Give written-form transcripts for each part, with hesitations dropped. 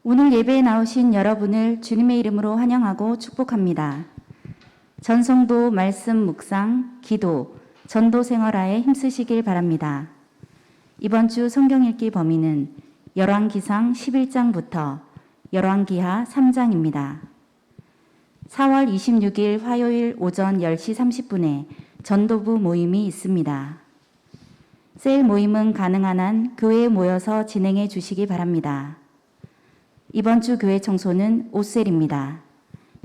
오늘 예배에 나오신 여러분을 주님의 이름으로 환영하고 축복합니다. 전성도 말씀 묵상, 기도, 전도 생활화에 힘쓰시길 바랍니다. 이번 주 성경 읽기 범위는 열왕기상 11장부터 열왕기하 3장입니다. 4월 26일 화요일 오전 10시 30분에 전도부 모임이 있습니다. 셀 모임은 가능한 한 교회에 모여서 진행해 주시기 바랍니다. 이번 주 교회 청소는 옷셀입니다.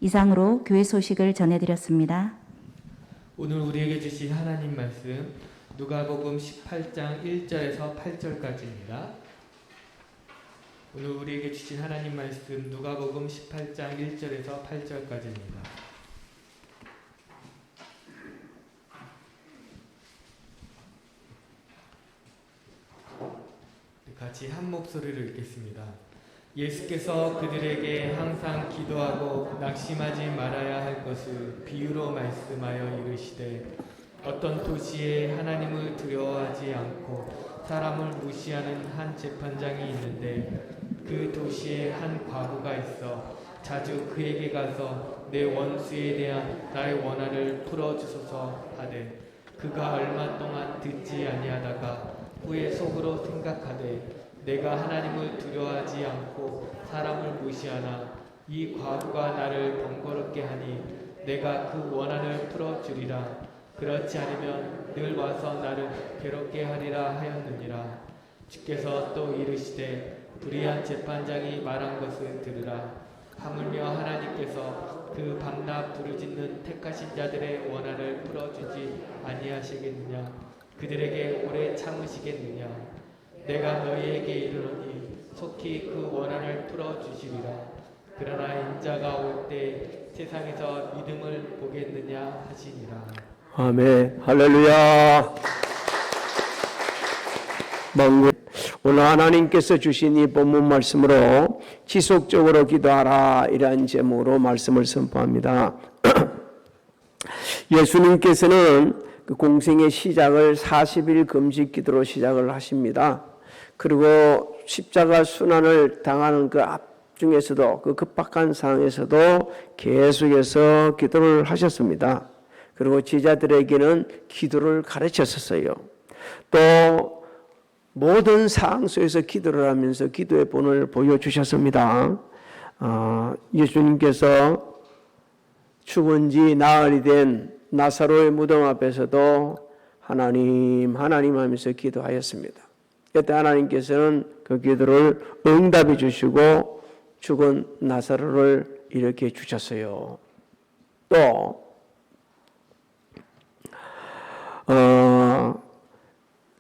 이상으로 교회 소식을 전해드렸습니다. 오늘 우리에게 주신 하나님 말씀 누가복음 18장 1절에서 8절까지입니다. 오늘 우리에게 주신 하나님 말씀 누가복음 18장 1절에서 8절까지입니다. 같이 한 목소리로 읽겠습니다. 예수께서 그들에게 항상 기도하고 낙심하지 말아야 할 것을 비유로 말씀하여 이르시되 어떤 도시에 하나님을 두려워하지 않고 사람을 무시하는 한 재판장이 있는데 그 도시에 한 과부가 있어 자주 그에게 가서 내 원수에 대한 나의 원한을 풀어주소서 하되 그가 얼마 동안 듣지 아니하다가 후에 속으로 생각하되 내가 하나님을 두려워하지 않고 사람을 무시하나 이 과부가 나를 번거롭게 하니 내가 그 원한을 풀어주리라. 그렇지 않으면 늘 와서 나를 괴롭게 하리라 하였느니라. 주께서 또 이르시되 불의한 재판장이 말한 것을 들으라. 하물며 하나님께서 그 밤낮 부르짖는 택하신 자들의 원한을 풀어주지 아니하시겠느냐. 그들에게 오래 참으시겠느냐. 내가 너희에게 이르노니 속히 그 원한을 풀어주시리라. 그러나 인자가 올 때 세상에서 믿음을 보겠느냐 하시니라. 아멘. 할렐루야. 오늘 하나님께서 주신 이 본문 말씀으로 지속적으로 기도하라 이러한 제목으로 말씀을 선포합니다. 예수님께서는 그 공생의 시작을 40일 금식 기도로 시작을 하십니다. 그리고 십자가 순환을 당하는 그 앞중에서도 그 급박한 상황에서도 계속해서 기도를 하셨습니다. 그리고 제자들에게는 기도를 가르쳤었어요. 또 모든 상황 속에서 기도를 하면서 기도의 본을 보여주셨습니다. 예수님께서 죽은 지 나흘이 된 나사로의 무덤 앞에서도 하나님 하나님 하면서 기도하였습니다. 그때 하나님께서는 그 기도를 응답해 주시고 죽은 나사로를 일으켜 주셨어요. 또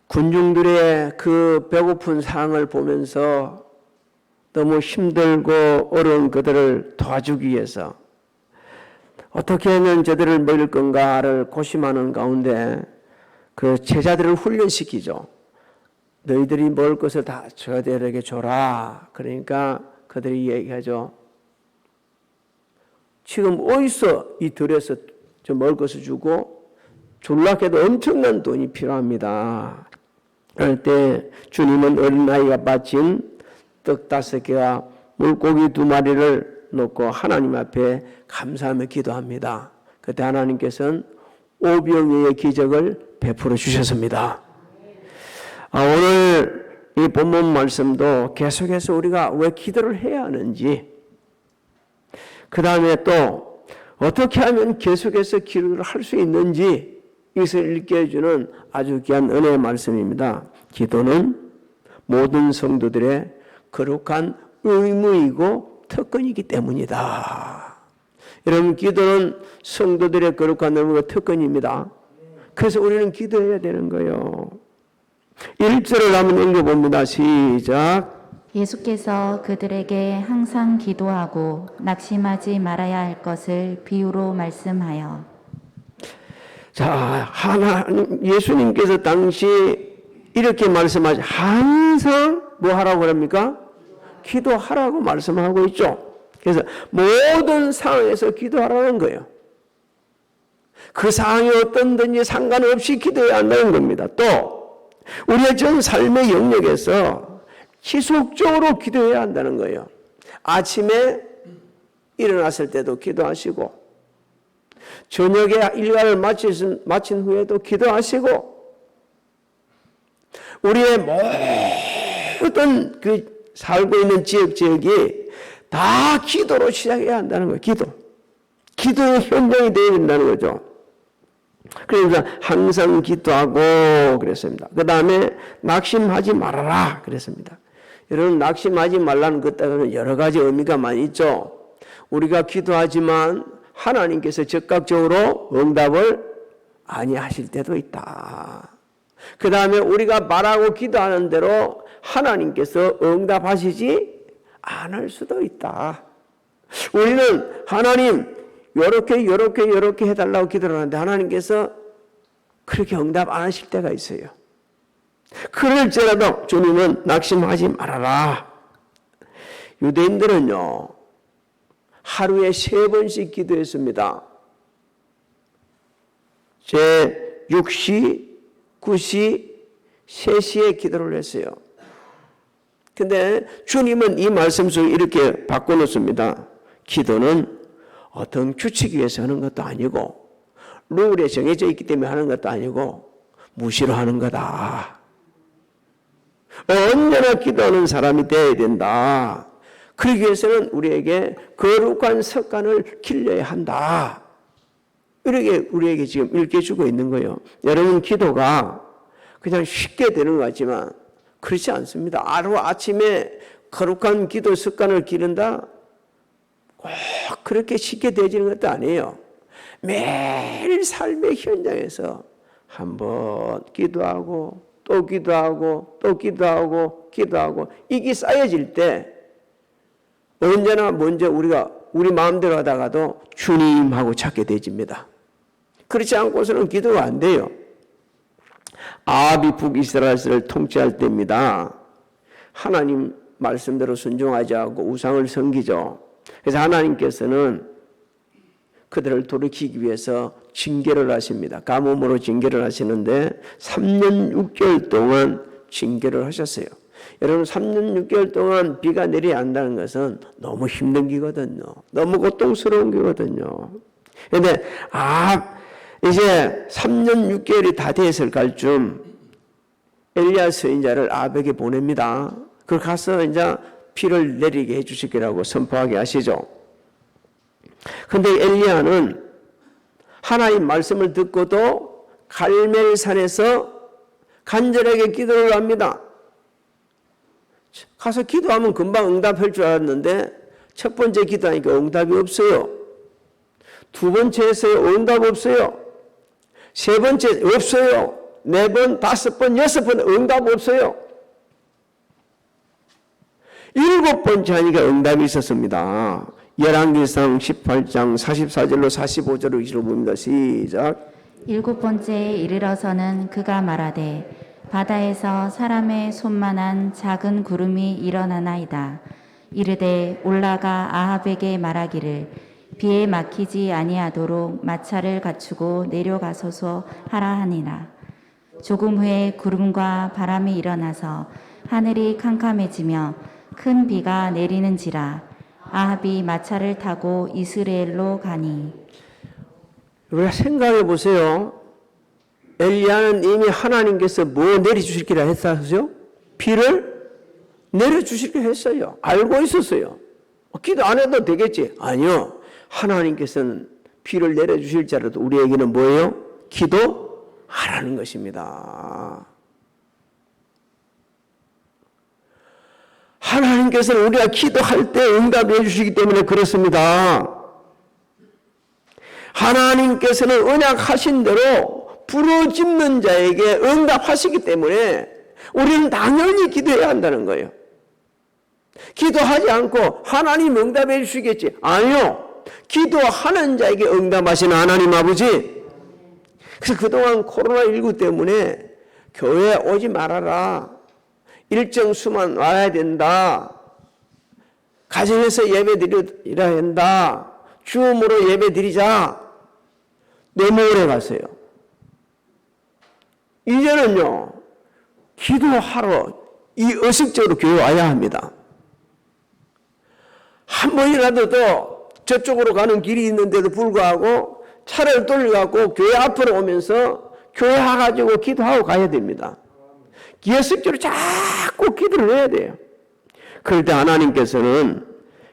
군중들의 그 배고픈 상황을 보면서 너무 힘들고 어려운 그들을 도와주기 위해서 어떻게 하면 저들을 먹일 건가를 고심하는 가운데 그 제자들을 훈련시키죠. 너희들이 먹을 것을 다 저들에게 줘라. 그러니까 그들이 얘기하죠. 지금 어디서 이 들에서 저 먹을 것을 주고 줄라 해도 엄청난 돈이 필요합니다. 그럴 때 주님은 어린아이가 바친 떡 5개와 물고기 2마리를 놓고 하나님 앞에 감사하며 기도합니다. 그때 하나님께서는 오병이어의 기적을 베풀어 주셨습니다. 오늘 이 본문 말씀도 계속해서 우리가 왜 기도를 해야 하는지, 그 다음에 또 어떻게 하면 계속해서 기도를 할 수 있는지 이것을 일깨워주는 아주 귀한 은혜의 말씀입니다. 기도는 모든 성도들의 거룩한 의무이고 특권이기 때문이다. 여러분, 기도는 성도들의 거룩한 의무가 특권입니다. 그래서 우리는 기도해야 되는 거예요. 1절을 한번 읽어봅니다. 시작. 예수께서 그들에게 항상 기도하고 낙심하지 말아야 할 것을 비유로 말씀하여. 자, 하나님, 예수님께서 당시 이렇게 말씀하시, 항상 뭐 하라고 그럽니까? 기도하라고 말씀하고 있죠. 그래서 모든 상황에서 기도하라는 거예요. 그 상황이 어떤든지 상관없이 기도해야 한다는 겁니다. 또 우리의 전 삶의 영역에서 지속적으로 기도해야 한다는 거예요. 아침에 일어났을 때도 기도하시고 저녁에 일과를 마친 후에도 기도하시고 우리의 모든 그 살고 있는 지역이 다 기도로 시작해야 한다는 거예요. 기도의 현장이 되어야 된다는 거죠. 그래서 항상 기도하고 그랬습니다. 그 다음에 낙심하지 말아라 그랬습니다. 여러분 낙심하지 말라는 것 때문에 여러 가지 의미가 많이 있죠. 우리가 기도하지만 하나님께서 즉각적으로 응답을 아니하실 때도 있다. 그 다음에 우리가 말하고 기도하는 대로 하나님께서 응답하시지 않을 수도 있다. 우리는 하나님 요렇게 해달라고 기도를 하는데 하나님께서 그렇게 응답 안 하실 때가 있어요. 그럴지라도 주님은 낙심하지 말아라. 유대인들은요 하루에 3번씩 기도했습니다. 제 6시, 9시, 3시에 기도를 했어요. 근데 주님은 이 말씀 속에 이렇게 바꿔놓습니다. 기도는 어떤 규칙 위에서 하는 것도 아니고 룰에 정해져 있기 때문에 하는 것도 아니고 무시로 하는 거다. 언제나 기도하는 사람이 되어야 된다. 그러기 위해서는 우리에게 거룩한 습관을 길러야 한다. 이렇게 우리에게 지금 일깨주고 있는 거예요. 여러분 기도가 그냥 쉽게 되는 것 같지만 그렇지 않습니다. 하루 아침에 거룩한 기도 습관을 기른다? 꼭 그렇게 쉽게 되어지는 것도 아니에요. 매일 삶의 현장에서 한번 기도하고 또 기도하고 또 기도하고 이게 쌓여질 때 언제나 먼저 우리가 우리 마음대로 하다가도 주님하고 찾게 되집니다. 그렇지 않고서는 기도가 안 돼요. 아합이 북이스라엘을 통치할 때입니다. 하나님 말씀대로 순종하지 않고 우상을 섬기죠. 그래서 하나님께서는 그들을 돌이키기 위해서 징계를 하십니다. 가뭄으로 징계를 하시는데 3년 6개월 동안 징계를 하셨어요. 여러분 3년 6개월 동안 비가 내려야 한다는 것은 너무 힘든 기거든요. 너무 고통스러운 기거든요. 그런데 이제 3년 6개월이 다 됐을 갈쯤 엘리야 선지자를 아합에게 보냅니다. 그 가서 이제 비를 내리게 해주시기라고 선포하게 하시죠. 그런데 엘리야는 하나님 말씀을 듣고도 갈멜산에서 간절하게 기도를 합니다. 가서 기도하면 금방 응답할 줄 알았는데 첫 번째 기도하니까 응답이 없어요. 두 번째 했어요. 응답 없어요. 세 번째 없어요. 네 번, 5번, 6번 응답 없어요. 7번째 하니까 응답이 있었습니다. 열왕기상 18장 44절로 45절로 이시로 봅니다. 시작. 7번째에 이르러서는 그가 말하되 바다에서 사람의 손만한 작은 구름이 일어나나이다. 이르되 올라가 아합에게 말하기를 비에 막히지 아니하도록 마차를 갖추고 내려가소서 하라 하니라. 조금 후에 구름과 바람이 일어나서 하늘이 캄캄해지며 큰 비가 내리는지라. 아합이 마차를 타고 이스라엘로 가니. 우리가 생각해 보세요. 엘리야는 이미 하나님께서 뭐 내려주실 기라 했었죠? 비를 내려주실 기라 했어요. 알고 있었어요. 기도 안 해도 되겠지? 아니요. 하나님께서는 비를 내려주실 자라도 우리에게는 뭐예요? 기도하라는 것입니다. 하나님께서는 우리가 기도할 때 응답해 주시기 때문에 그렇습니다. 하나님께서는 언약하신 대로 부르짖는 자에게 응답하시기 때문에 우리는 당연히 기도해야 한다는 거예요. 기도하지 않고 하나님 응답해 주시겠지? 아니요. 기도하는 자에게 응답하시는 하나님 아버지. 그래서 그동안 코로나19 때문에 교회에 오지 말아라. 일정 수만 와야 된다. 가정에서 예배 드려야 한다. 줌으로 예배 드리자. 너무 오래 갔어요. 이제는요, 기도하러 이 의식적으로 교회 와야 합니다. 한 번이라도 더 저쪽으로 가는 길이 있는데도 불구하고 차를 돌려갖고 교회 앞으로 오면서 교회 와가지고 기도하고 가야 됩니다. 예습적으로 자꾸 기도를 해야 돼요. 그럴 때 하나님께서는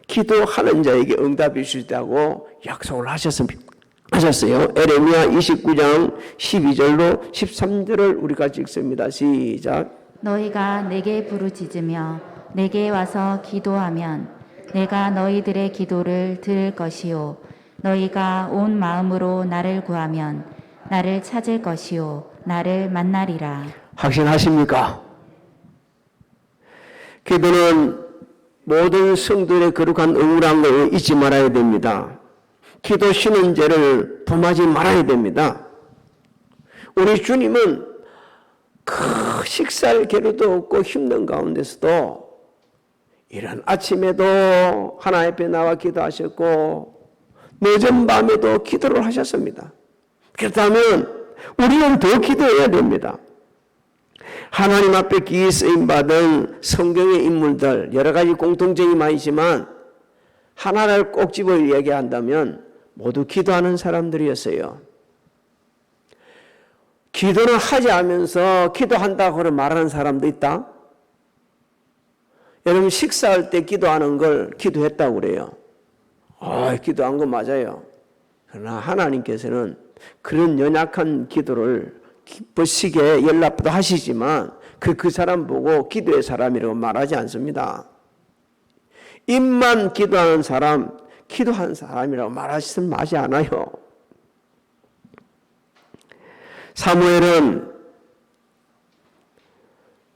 기도하는 자에게 응답이 주시다고 약속을 하셨어요. 에레미야 29장 12절로 13절을 우리 같이 읽습니다. 시작. 너희가 내게 부르짖으며 내게 와서 기도하면 내가 너희들의 기도를 들을 것이요 너희가 온 마음으로 나를 구하면 나를 찾을 것이요 나를 만나리라. 확신하십니까? 기도는 모든 성도의 거룩한 의무라는 걸 잊지 말아야 됩니다. 기도 쉬는 죄를 범하지 말아야 됩니다. 우리 주님은 그 식사를 겨루도 없고 힘든 가운데서도 이런 아침에도 하나님 앞에 나와 기도하셨고 늦은 밤에도 기도를 하셨습니다. 그렇다면 우리는 더 기도해야 됩니다. 하나님 앞에 기이 쓰임받은 성경의 인물들 여러 가지 공통점이 많지만 하나를 꼭 집어 이야기한다면 모두 기도하는 사람들이었어요. 기도를 하지 않으면서 기도한다고 말하는 사람도 있다. 여러분 식사할 때 기도하는 걸 기도했다고 그래요. 기도한 거 맞아요. 그러나 하나님께서는 그런 연약한 기도를 기쁘시게 연락도 하시지만 그 사람 보고 기도의 사람이라고 말하지 않습니다. 입만 기도하는 사람, 기도하는 사람이라고 말하시면 맞지 않아요. 사무엘은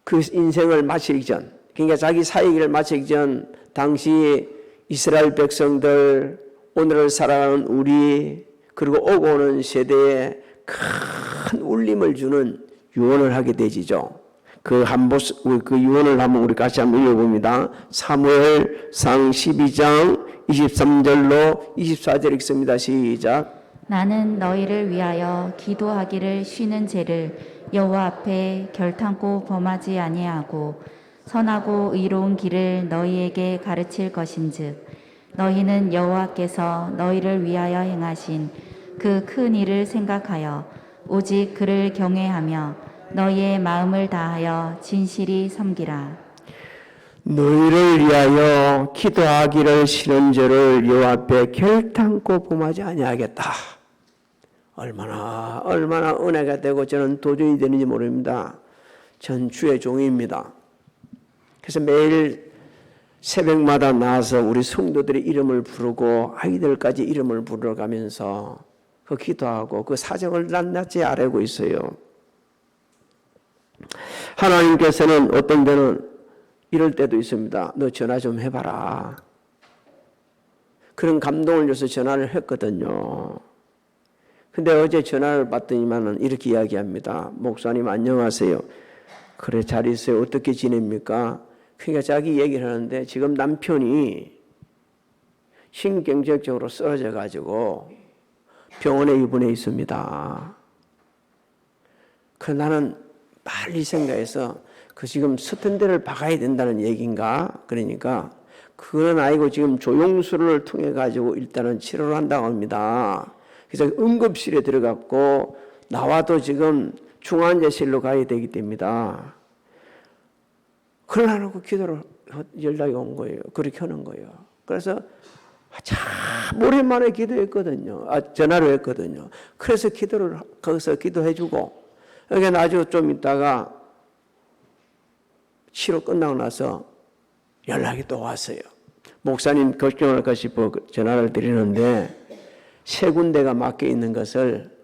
그 인생을 마치기 전, 그러니까 자기 사역을 마치기 전 당시 이스라엘 백성들, 오늘을 살아가는 우리, 그리고 오고 오는 세대에 큰 울림을 주는 유언을 하게 되지죠. 그 유언을 한번 우리 같이 한번 읽어봅니다. 사무엘상 12장 23절로 24절 읽습니다. 시작. 나는 너희를 위하여 기도하기를 쉬는 죄를 여호와 앞에 결탄코 범하지 아니하고 선하고 의로운 길을 너희에게 가르칠 것인즉 너희는 여호와께서 너희를 위하여 행하신 그 큰 일을 생각하여 오직 그를 경외하며 너희의 마음을 다하여 진실이 섬기라. 너희를 위하여 기도하기를 쉬는 죄를 여호와 앞에 결탄코 범하지 아니하겠다. 얼마나 은혜가 되고 저는 도전이 되는지 모릅니다. 전 주의 종입니다. 그래서 매일 새벽마다 나와서 우리 성도들의 이름을 부르고 아이들까지 이름을 부르가면서 그 기도하고 그 사정을 낱낱이 알고 있어요. 하나님께서는 어떤 때는 이럴 때도 있습니다. 너 전화 좀 해봐라. 그런 감동을 줘서 전화를 했거든요. 근데 어제 전화를 받더니만은 이렇게 이야기합니다. 목사님 안녕하세요. 그래 잘 있어요. 어떻게 지냅니까? 그러니까 자기 얘기를 하는데 지금 남편이 신경적으로 쓰러져 가지고 병원에 입원해 있습니다. 그 나는 빨리 생각해서 그 지금 스텐드를 박아야 된다는 얘기인가? 그러니까 그건 아니고 지금 조영수를 통해 가지고 일단은 치료를 한다고 합니다. 그래서 응급실에 들어갔고 나와도 지금 중환자실로 가야 되기 때문이다. 그러라고 기도를 연락이 온 거예요. 그렇게 하는 거예요. 그래서 참 오랜만에 기도했거든요. 전화로 했거든요. 그래서 기도를 거기서 기도해주고 여기 나중에 좀 있다가 치료 끝나고 나서 연락이 또 왔어요. 목사님 걱정할까 싶어 전화를 드리는데 세 군데가 막혀 있는 것을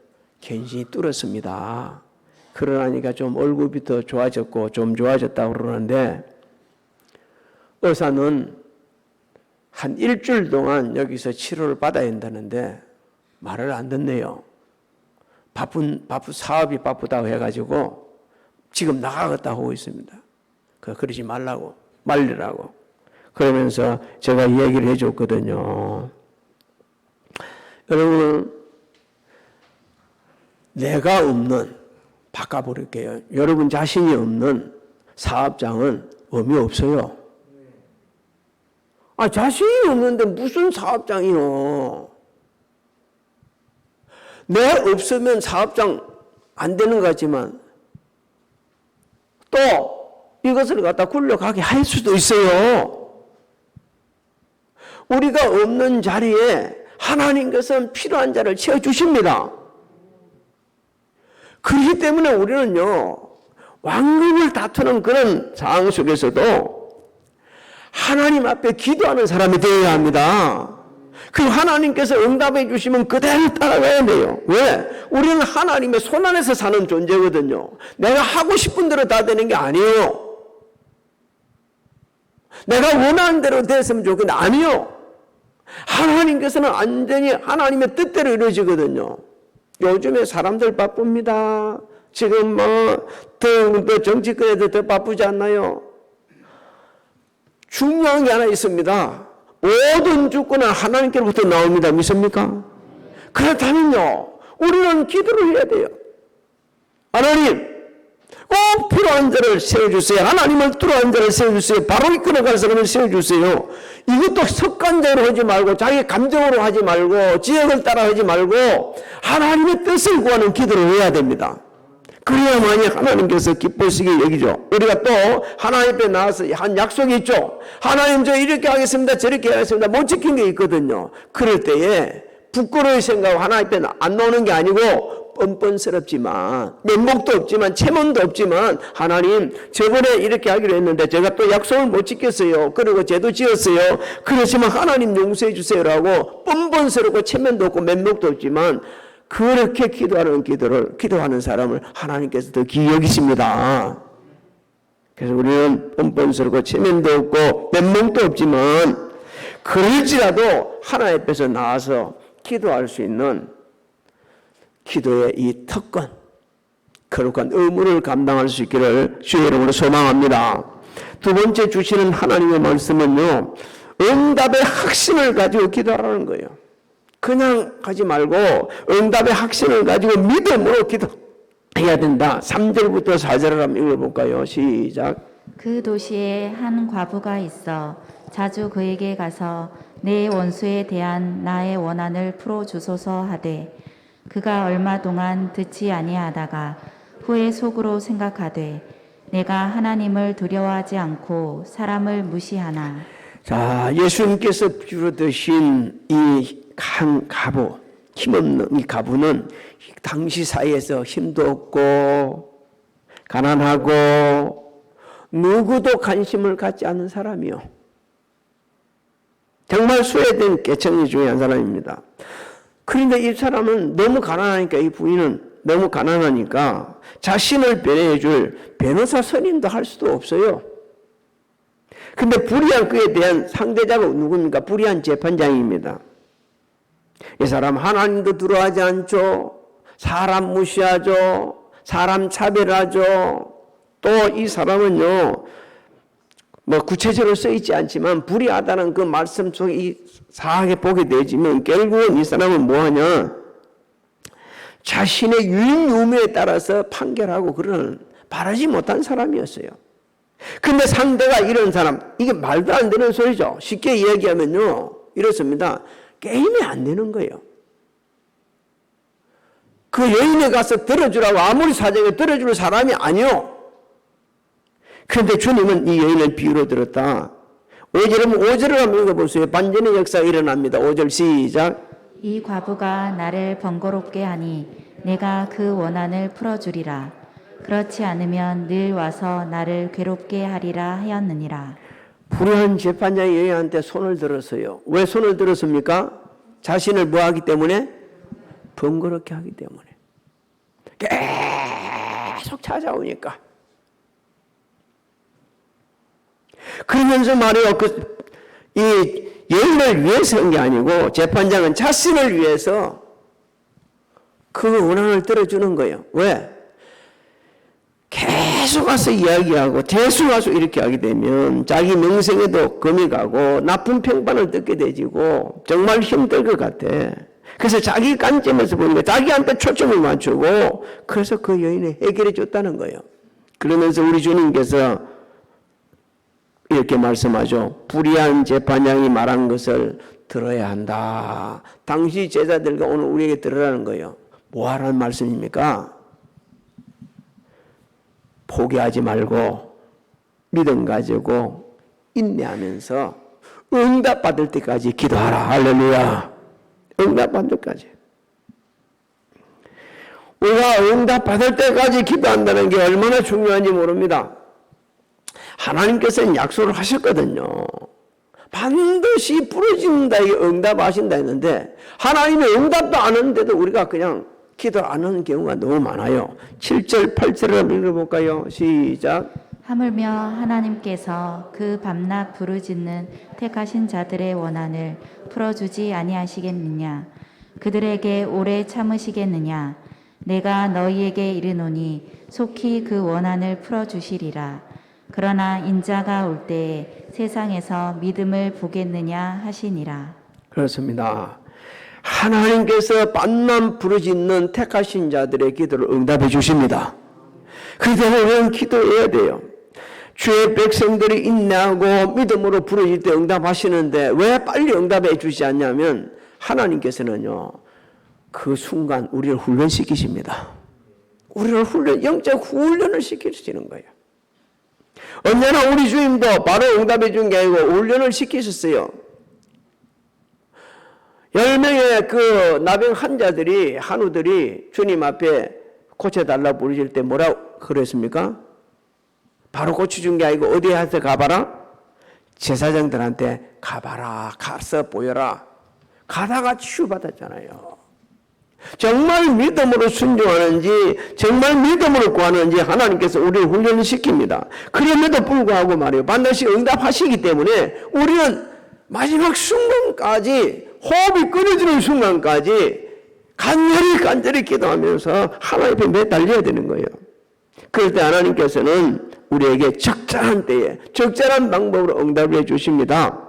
괜히 뚫었습니다. 그러니까 좀 얼굴이 더 좋아졌고 좀 좋아졌다고 그러는데 의사는 한 일주일 동안 여기서 치료를 받아야 한다는데 말을 안 듣네요. 사업이 바쁘다고 해가지고 지금 나가겠다고 하고 있습니다. 그러지 말리라고. 그러면서 제가 얘기를 해줬거든요. 여러분, 내가 없는, 바꿔버릴게요. 여러분 자신이 없는 사업장은 의미 없어요. 자신이 없는데 무슨 사업장이요? 내 없으면 사업장 안 되는 것 같지만 또 이것을 갖다 굴려가게 할 수도 있어요. 우리가 없는 자리에 하나님께서는 필요한 자를 채워주십니다. 그렇기 때문에 우리는요, 왕국을 다투는 그런 상황 속에서도 하나님 앞에 기도하는 사람이 되어야 합니다. 그리고 하나님께서 응답해 주시면 그대로 따라가야 돼요. 왜? 우리는 하나님의 손안에서 사는 존재거든요. 내가 하고 싶은 대로 다 되는 게 아니에요. 내가 원하는 대로 됐으면 좋겠는데 아니요. 하나님께서는 완전히 하나님의 뜻대로 이루어지거든요. 요즘에 사람들 바쁩니다. 지금 더 정치권에도 더 바쁘지 않나요? 중요한 게 하나 있습니다. 모든 주권은 하나님께로부터 나옵니다. 믿습니까? 그렇다면요, 우리는 기도를 해야 돼요. 하나님, 꼭 필요한 자를 세워주세요. 하나님을 필요한 자를 세워주세요. 바로 이끌어갈 사람을 세워주세요. 이것도 습관적으로 하지 말고 자기 감정으로 하지 말고 지역을 따라 하지 말고 하나님의 뜻을 구하는 기도를 해야 됩니다. 그래야만이 하나님께서 기쁘시게 여기죠. 우리가 또 하나님 앞에 나와서 한 약속이 있죠. 하나님 저 이렇게 하겠습니다. 저렇게 하겠습니다. 못 지킨 게 있거든요. 그럴 때에 부끄러울 생각하고 하나님 앞에 안 나오는 게 아니고 뻔뻔스럽지만 면목도 없지만 체면도 없지만 하나님 저번에 이렇게 하기로 했는데 제가 또 약속을 못 지켰어요. 그리고 죄도 지었어요. 그렇지만 하나님 용서해 주세요라고 뻔뻔스럽고 체면도 없고 면목도 없지만 그렇게 기도하는 사람을 하나님께서 더 귀히 여기십니다. 그래서 우리는 뻔뻔스럽고 체면도 없고 면목도 없지만 그럴지라도 하나님 앞에서 나와서 기도할 수 있는 기도의 이 특권, 거룩한 의무를 감당할 수 있기를 주의 이름으로 소망합니다. 두 번째 주시는 하나님의 말씀은요, 응답의 확신을 가지고 기도하라는 거예요. 그냥 하지 말고 응답의 확신을 가지고 믿음으로 기도해야 된다. 3절부터 4절을 한번 읽어볼까요? 시작. 그 도시에 한 과부가 있어 자주 그에게 가서 내 원수에 대한 나의 원한을 풀어주소서 하되 그가 얼마 동안 듣지 아니하다가 후에 속으로 생각하되 내가 하나님을 두려워하지 않고 사람을 무시하나. 자, 예수님께서 비유드신 이 한 과부, 힘없는 이 과부는 당시 사회에서 힘도 없고 가난하고 누구도 관심을 갖지 않는 사람이요. 정말 소외된 계층이 중에 한 사람입니다. 그런데 이 사람은 너무 가난하니까, 이 부인은 너무 가난하니까 자신을 변호해 줄 변호사 선임도 할 수도 없어요. 근데 불의한 그에 대한 상대자가 누굽니까? 불의한 재판장입니다. 이 사람 하나님도 두려워하지 않죠. 사람 무시하죠. 사람 차별하죠. 또 이 사람은요, 구체적으로 써있지 않지만 불의하다는 그 말씀 속에 사하게 보게 되지만 결국은 이 사람은 뭐하냐? 자신의 유인 유무에 따라서 판결하고 그런 바라지 못한 사람이었어요. 근데 상대가 이런 사람, 이게 말도 안 되는 소리죠. 쉽게 이야기하면요, 이렇습니다. 게임이 안 되는 거예요. 그 여인에 가서 들어주라고 아무리 사정에 들어줄 사람이 아니요. 그런데 주님은 이 여인을 비유로 들었다. 5절을 한번 읽어보세요. 반전의 역사가 일어납니다. 5절 시작. 이 과부가 나를 번거롭게 하니 내가 그 원한을 풀어주리라. 그렇지 않으면 늘 와서 나를 괴롭게 하리라 하였느니라. 불의한 재판장이 여인한테 손을 들었어요. 왜 손을 들었습니까? 자신을 뭐하기 때문에? 번거롭게 하기 때문에. 계속 찾아오니까. 그러면서 말이요, 이 여인을 위해서 한 게 아니고 재판장은 자신을 위해서 그 원한을 들어주는 거예요. 왜? 계속 와서 이야기하고 계속 와서 이렇게 하게 되면 자기 명성에도 금이 가고 나쁜 평판을 듣게 되지고 정말 힘들 것 같아. 그래서 자기 관점에서 보니까 자기한테 초점을 맞추고 그래서 그 여인을 해결해 줬다는 거예요. 그러면서 우리 주님께서 이 이렇게 말씀하죠. 불의한 재판장이 말한 것을 들어야 한다. 당시 제자들과 오늘 우리에게 들으라는 거예요. 뭐 하라는 말씀입니까? 포기하지 말고 믿음 가지고 인내하면서 응답받을 때까지 기도하라. 할렐루야. 응답받을 때까지. 우리가 응답받을 때까지 기도한다는 게 얼마나 중요한지 모릅니다. 하나님께서는 약속을 하셨거든요. 반드시 부르신다, 응답하신다 했는데 하나님의 응답도 안 하는데도 우리가 그냥 기도 안 하는 경우가 너무 많아요. 7절, 8절을 읽어볼까요? 시작. 하물며 하나님께서 그 밤낮 부르짖는 택하신 자들의 원한을 풀어주지 아니하시겠느냐? 그들에게 오래 참으시겠느냐? 내가 너희에게 이르노니 속히 그 원한을 풀어주시리라. 그러나 인자가 올 때에 세상에서 믿음을 보겠느냐 하시니라. 그렇습니다. 하나님께서 밤낮 부르짖는 택하신 자들의 기도를 응답해 주십니다. 그래서 우리는 기도해야 돼요. 주의 백성들이 인내하고 믿음으로 부르짖을 때 응답하시는데 왜 빨리 응답해 주지 않냐면 하나님께서는요, 그 순간 우리를 훈련시키십니다. 우리를 영적 훈련을 시키시는 거예요. 언제나 우리 주님도 바로 응답해 준 게 아니고 훈련을 시키셨어요. 10명의 그 나병 환자들이, 한우들이 주님 앞에 고쳐달라고 부르실 때 뭐라고 그랬습니까? 바로 고쳐준 게 아니고 어디한테 가봐라? 제사장들한테 가봐라. 가서 보여라. 가다가 치유받았잖아요. 정말 믿음으로 순종하는지, 정말 믿음으로 구하는지 하나님께서 우리를 훈련을 시킵니다. 그럼에도 불구하고 말이에요, 반드시 응답하시기 때문에 우리는 마지막 순간까지, 호흡이 끊어지는 순간까지 간절히 기도하면서 하나님 앞에 매달려야 되는 거예요. 그럴 때 하나님께서는 우리에게 적절한 때에 적절한 방법으로 응답을 해 주십니다.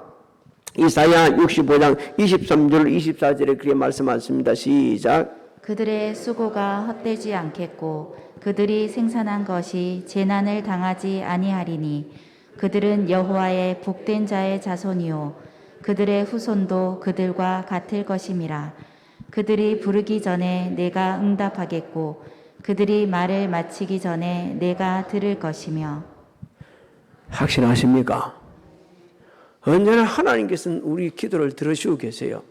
이사야 65장 23절 24절에 그렇게 말씀하십니다. 시작. 그들의 수고가 헛되지 않겠고 그들이 생산한 것이 재난을 당하지 아니하리니 그들은 여호와의 복된 자의 자손이요 그들의 후손도 그들과 같을 것임이라. 그들이 부르기 전에 내가 응답하겠고 그들이 말을 마치기 전에 내가 들을 것이며. 확신하십니까? 언제나 하나님께서는 우리 기도를 들으시고 계세요.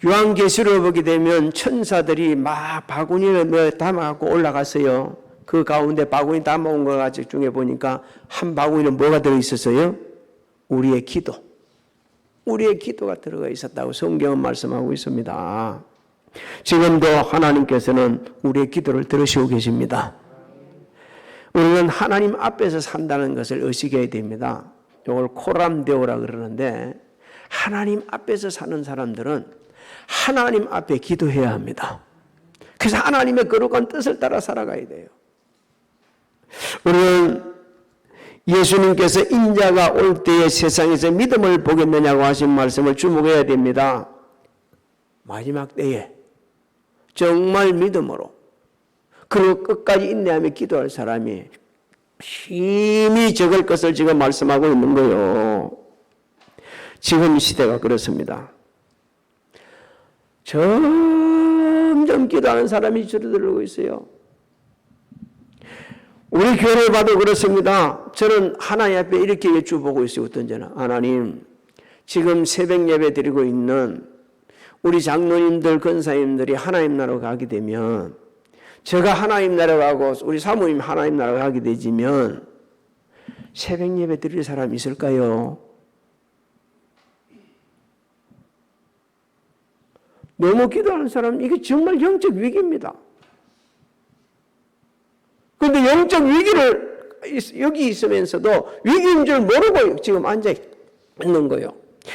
요한계시록 보게 되면 천사들이 막 바구니를 담아갖고 올라갔어요. 그 가운데 바구니 담아온 거 중에 보니까 한 바구니는 뭐가 들어있었어요? 우리의 기도. 우리의 기도가 들어가 있었다고 성경은 말씀하고 있습니다. 지금도 하나님께서는 우리의 기도를 들으시고 계십니다. 우리는 하나님 앞에서 산다는 것을 의식해야 됩니다. 이걸 코람데오라 그러는데 하나님 앞에서 사는 사람들은 하나님 앞에 기도해야 합니다. 그래서 하나님의 거룩한 뜻을 따라 살아가야 돼요. 우리는 예수님께서 인자가 올 때에 세상에서 믿음을 보겠느냐고 하신 말씀을 주목해야 됩니다. 마지막 때에 정말 믿음으로 그리고 끝까지 인내하며 기도할 사람이 힘이 적을 것을 지금 말씀하고 있는 거예요. 지금 시대가 그렇습니다. 점점 기도하는 사람이 줄어들고 있어요. 우리 교회를 봐도 그렇습니다. 저는 하나님 앞에 이렇게 여쭤보고 있어요. 어떤 저는 하나님, 지금 새벽 예배 드리고 있는 우리 장로님들, 권사님들이 하나님 나라로 가게 되면, 제가 하나님 나라로 가고 우리 사모님 하나님 나라로 가게 되지면 새벽 예배 드릴 사람 있을까요? 너무 기도하는 사람, 이게 정말 영적 위기입니다. 그런데 영적 위기를 여기 있으면서도 위기인 줄 모르고 지금 앉아 있는 거예요.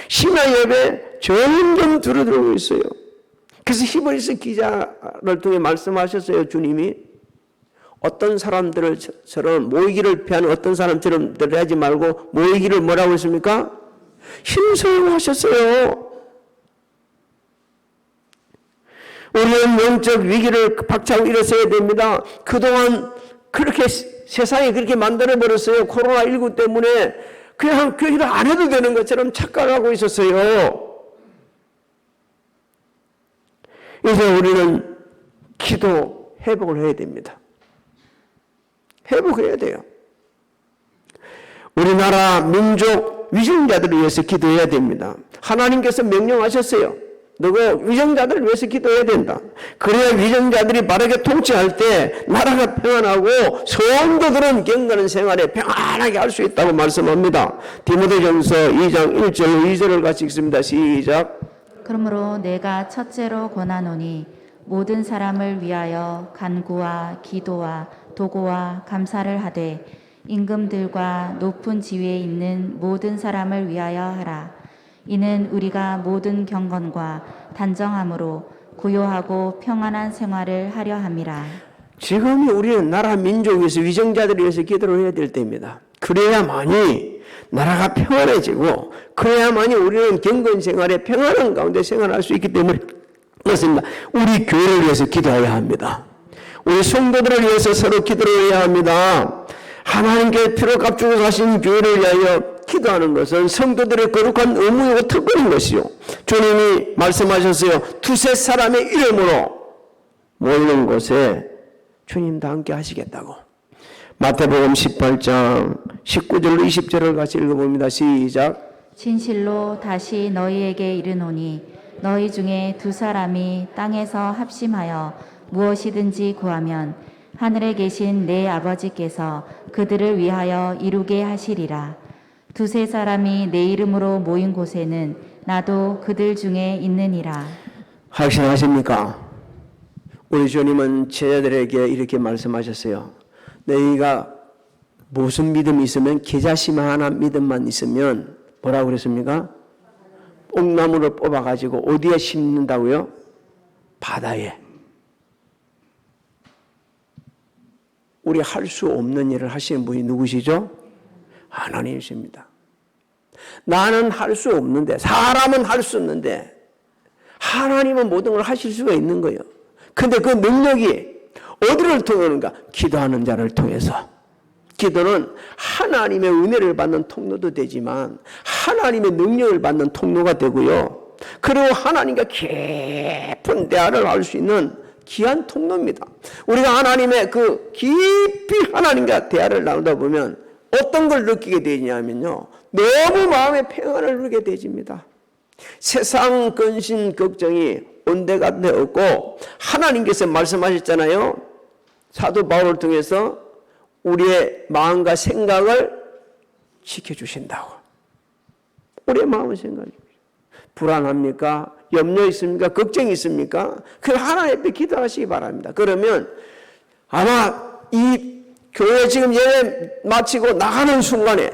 심야 예배 점점 줄어들고 있어요. 그래서 히브리서 기자를 통해 말씀하셨어요. 주님이 어떤 사람들처럼 모이기를 피하는 어떤 사람처럼 하지 말고 모이기를 뭐라고 했습니까? 힘쓰라고 하셨어요. 우리는 영적 위기를 박차고 일어서야 됩니다. 그동안 그렇게 세상이 그렇게 만들어버렸어요. 코로나19 때문에 그냥 교회를 안 해도 되는 것처럼 착각하고 있었어요. 이제 우리는 기도 회복을 해야 됩니다. 회복해야 돼요. 우리나라 민족 위정자들을 위해서 기도해야 됩니다. 하나님께서 명령하셨어요. 너가 위정자들을 위해서 기도해야 된다. 그래야 위정자들이 바르게 통치할 때 나라가 평안하고 성도들은 경건한 생활에 평안하게 할 수 있다고 말씀합니다. 디모데전서 2장 1절 2절을 같이 읽습니다. 시작. 그러므로 내가 첫째로 권하노니 모든 사람을 위하여 간구와 기도와 도고와 감사를 하되 임금들과 높은 지위에 있는 모든 사람을 위하여 하라. 이는 우리가 모든 경건과 단정함으로 고요하고 평안한 생활을 하려 함이라. 지금이 우리는 나라 민족에서 위정자들을 위해서 기도를 해야 될 때입니다. 그래야만이 나라가 평안해지고 그래야만이 우리는 경건 생활에 평안한 가운데 생활할 수 있기 때문에 그렇습니다. 우리 교회를 위해서 기도해야 합니다. 우리 성도들을 위해서 서로 기도를 해야 합니다. 하나님께 피로 값주고 사신 교회를 위하여 기도하는 것은 성도들의 거룩한 의무이고 특권인 것이요. 주님이 말씀하셨어요. 두세 사람의 이름으로 모이는 곳에 주님도 함께 하시겠다고. 마태복음 18장 19절로 20절을 같이 읽어봅니다. 시작. 진실로 다시 너희에게 이르노니 너희 중에 두 사람이 땅에서 합심하여 무엇이든지 구하면 하늘에 계신 내 아버지께서 그들을 위하여 이루게 하시리라. 두세 사람이 내 이름으로 모인 곳에는 나도 그들 중에 있느니라. 확신하십니까? 우리 주님은 제자들에게 이렇게 말씀하셨어요. 너희가 무슨 믿음이 있으면 겨자씨 하나 믿음만 있으면 뭐라고 그랬습니까? 뽕나무를 뽑아가지고 어디에 심는다고요? 바다에. 우리 할 수 없는 일을 하시는 분이 누구시죠? 하나님이십니다. 나는 할 수 없는데, 사람은 할 수 없는데 하나님은 모든 걸 하실 수가 있는 거예요. 근데 그 능력이 어디를 통하는가? 기도하는 자를 통해서. 기도는 하나님의 은혜를 받는 통로도 되지만 하나님의 능력을 받는 통로가 되고요. 그리고 하나님과 깊은 대화를 할 수 있는 귀한 통로입니다. 우리가 하나님의 그 깊이 하나님과 대화를 나누다 보면 어떤 걸 느끼게 되냐면요. 너무 마음의 평안을 누리게 되집니다. 세상 근심 걱정이 온데간데 없고 하나님께서 말씀하셨잖아요. 사도 바울을 통해서 우리의 마음과 생각을 지켜주신다고. 우리의 마음과 생각이 불안합니까? 염려 있습니까? 걱정이 있습니까? 그 하나님 앞에 기도하시기 바랍니다. 그러면 아마 이 교회 지금 예배 마치고 나가는 순간에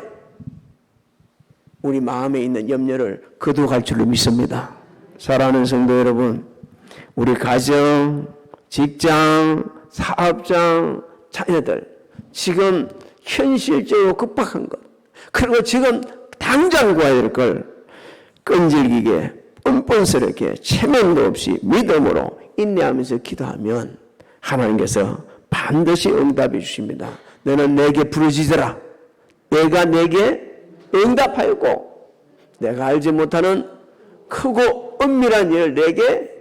우리 마음에 있는 염려를 거두어갈 줄로 믿습니다. 사랑하는 성도 여러분, 우리 가정, 직장, 사업장, 자녀들 지금 현실적으로 급박한 것, 그리고 지금 당장 구해야 될 걸 끈질기게 뻔뻔스럽게 체면도 없이 믿음으로 인내하면서 기도하면 하나님께서 반드시 응답해 주십니다. 너는 내게 부르짖으라. 내가 내게 응답하였고 내가 알지 못하는 크고 은밀한 일을 내게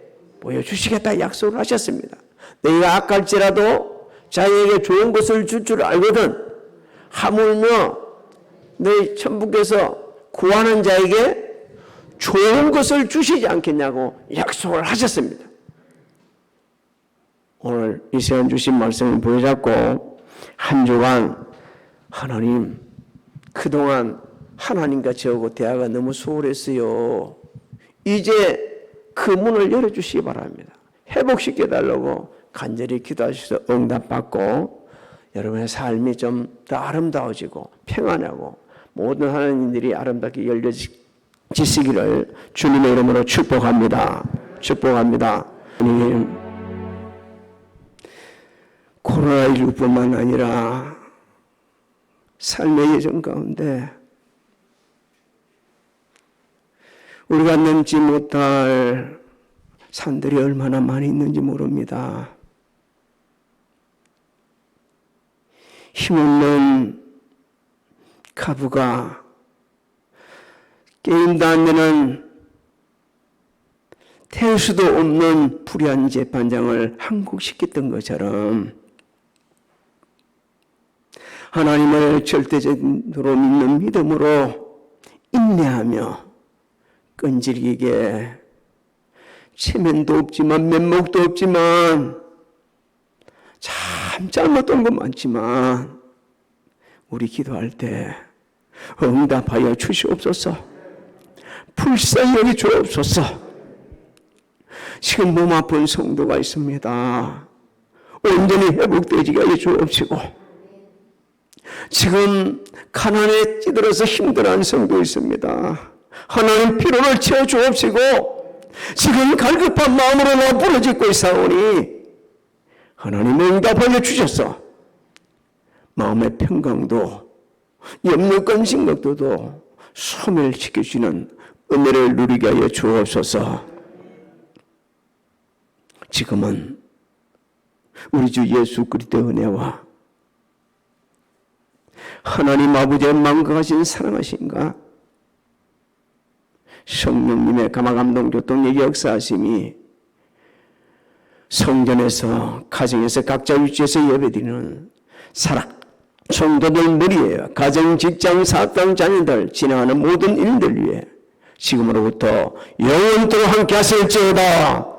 보여주시겠다 약속을 하셨습니다. 너희가 악할지라도 자기에게 좋은 것을 줄 줄 알거든 하물며 너희 천부께서 구하는 자에게 좋은 것을 주시지 않겠냐고 약속을 하셨습니다. 오늘 이 시간 주신 말씀을 보여잡고 한 주간 하나님, 그동안 하나님과 저하고 대화가 너무 소홀했어요. 이제 그 문을 열어주시기 바랍니다. 회복시켜달라고 간절히 기도하셔서 응답받고 여러분의 삶이 좀 더 아름다워지고 평안하고 모든 하나님들이 아름답게 열려지시기를 주님의 이름으로 축복합니다. 축복합니다. 하나님, 코로나19뿐만 아니라 삶의 예정 가운데 우리가 넘지 못할 산들이 얼마나 많이 있는지 모릅니다. 힘없는 가부가 게임도 안 되는 될 수도 없는 불의한 재판장을 항복시켰던 것처럼 하나님을 절대적으로 믿는 믿음으로 인내하며 끈질기게 체면도 없지만 면목도 없지만 참 잘못된 것 많지만 우리 기도할 때 응답하여 주시옵소서. 불쌍히 여기 주옵소서. 지금 몸 아픈 성도가 있습니다. 온전히 회복되지게 하여 주옵시고, 지금 가난에 찌들어서 힘들어하는 성도 있습니다. 하나님 피로를 채워 주옵시고, 지금 갈급한 마음으로 나 부르짖고 있사오니 하나님 응답하여 주셔서 마음의 평강도 염려권 생각도 소멸시켜주는 은혜를 누리게 하여 주옵소서. 지금은 우리 주 예수 그리스도의 은혜와 하나님 아버지의 만극하신 사랑하신가 성령님의 감화감동 교통의 역사하심이 성전에서 가정에서 각자 위치에서 예배드리는 사랑 성도들 머리에 가정, 직장, 사업장, 자녀들 진행하는 모든 일들 위해 지금으로부터 영원토록 함께 하실지어다.